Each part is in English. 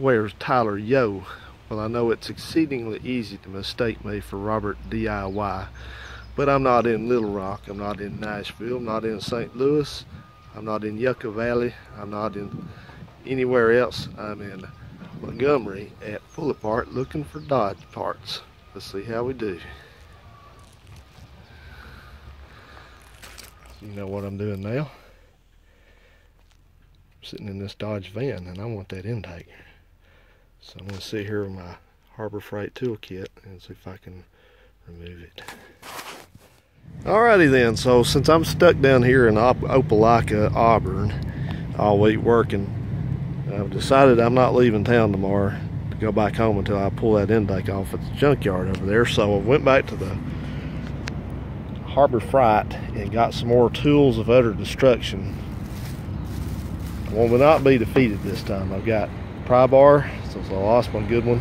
Where's Tyler Yo? Well, I know it's exceedingly easy to mistake me for Robert DIY, but I'm not in Little Rock, I'm not in Nashville, I'm not in St. Louis, I'm not in Yucca Valley, I'm not in anywhere else. I'm in Montgomery at Pull Apart looking for Dodge parts. Let's see how we do. You know what I'm doing now? I'm sitting in this Dodge van and I want that intake. So I'm going to sit here with my Harbor Freight toolkit and see if I can remove it. Alrighty then, so since I'm stuck down here in Opelika, Auburn, all week working, I've decided I'm not leaving town tomorrow to go back home until I pull that intake off at the junkyard over there. So I went back to the Harbor Freight and got some more tools of utter destruction. One will not be defeated this time. I've got pry bar, since I lost my good one.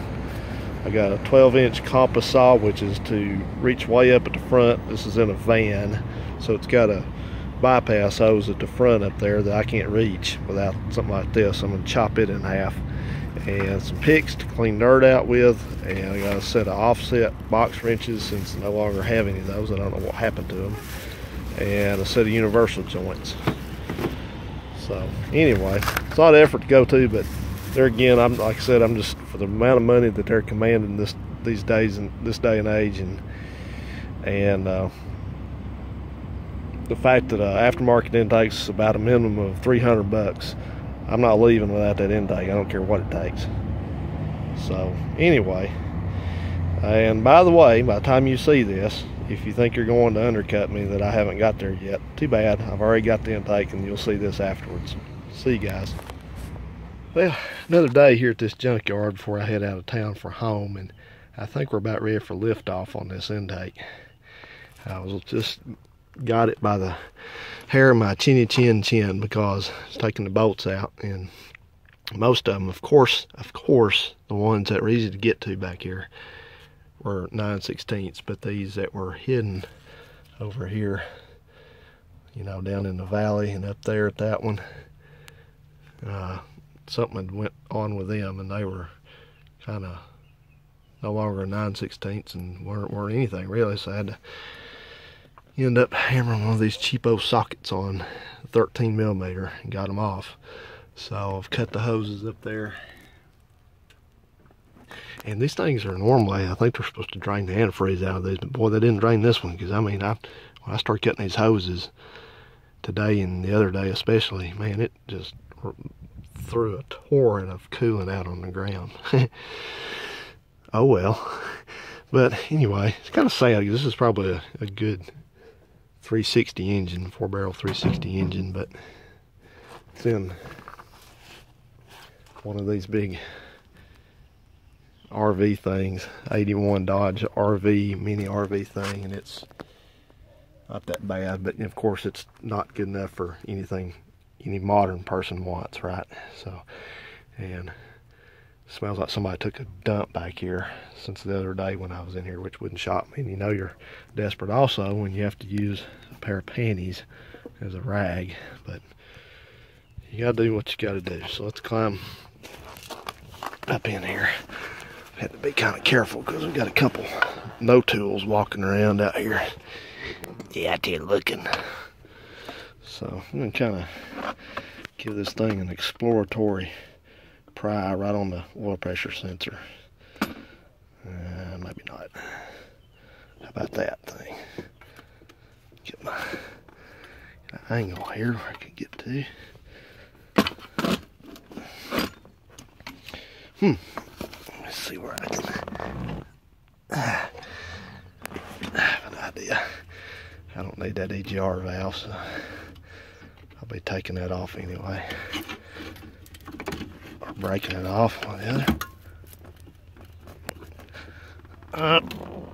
I got a 12-inch compass saw, which is to reach way up at the front. This is in a van, so it's got a bypass hose at the front up there that I can't reach without something like this. I'm going to chop it in half. And some picks to clean dirt out with, and I got a set of offset box wrenches since I no longer have any of those. I don't know what happened to them. And a set of universal joints. So anyway, it's a lot of effort to go to, but there again, like I said, I'm just, for the amount of money that they're commanding these days in this day and age, and the fact that aftermarket intakes about a minimum of $300, I'm not leaving without that intake. I don't care what it takes. So anyway, and by the way, by the time you see this, if you think you're going to undercut me that I haven't got there yet, too bad. I've already got the intake, and you'll see this afterwards. See you guys. Well, another day here at this junkyard before I head out of town for home, and I think we're about ready for liftoff on this intake. I was just got it by the hair of my chinny chin because it's taking the bolts out, and most of them, of course, the ones that were easy to get to back here were 9/16, but these that were hidden over here, you know, down in the valley and up there at that one, something had went on with them, and they were kind of no longer 9/16 and weren't anything really, so I had to end up hammering one of these cheapo sockets on 13mm and got them off. So I've cut the hoses up there, and these things are normally, I think they're supposed to drain the antifreeze out of these, but boy, they didn't drain this one, because I mean, when I started cutting these hoses today and the other day especially, man, it just threw a torrent of coolant out on the ground. Oh well. But anyway, it's kind of sad, because this is probably a good 360 engine, 4-barrel 360 engine, but it's in one of these big RV things, 81 Dodge RV, mini RV thing, and it's not that bad, but of course it's not good enough for anything any modern person wants, right? So, and it smells like somebody took a dump back here since the other day when I was in here, which wouldn't shock me. And you know you're desperate also when you have to use a pair of panties as a rag, but you gotta do what you gotta do. So let's climb up in here. Had to be kind of careful because we've got a couple no tools walking around out here. Yeah, out there looking. So I'm gonna kind of give this thing an exploratory pry right on the oil pressure sensor. Maybe not. How about that thing? Get my angle here where I can get to. Let's see where I can. I have an idea. I don't need that EGR valve, so I'll be taking that off anyway. Or breaking it off one or the other.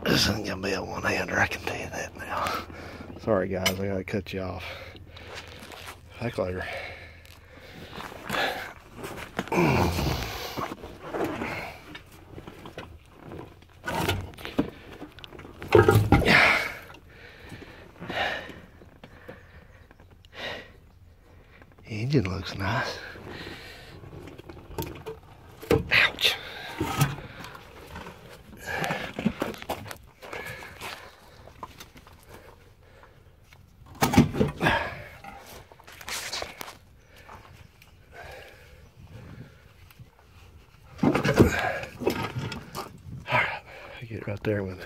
This isn't gonna be a one-hander, I can tell you that now. Sorry guys, I gotta cut you off. Back later. Engine looks nice. it right there. I'm gonna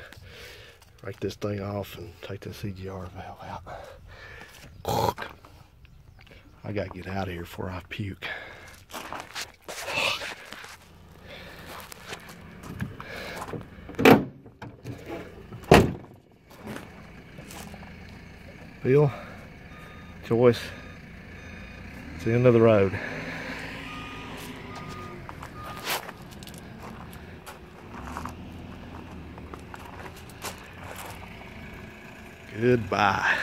break this thing off and take the CGR valve out. I gotta get out of here before I puke. Bill, Joyce, it's the end of the road. Goodbye.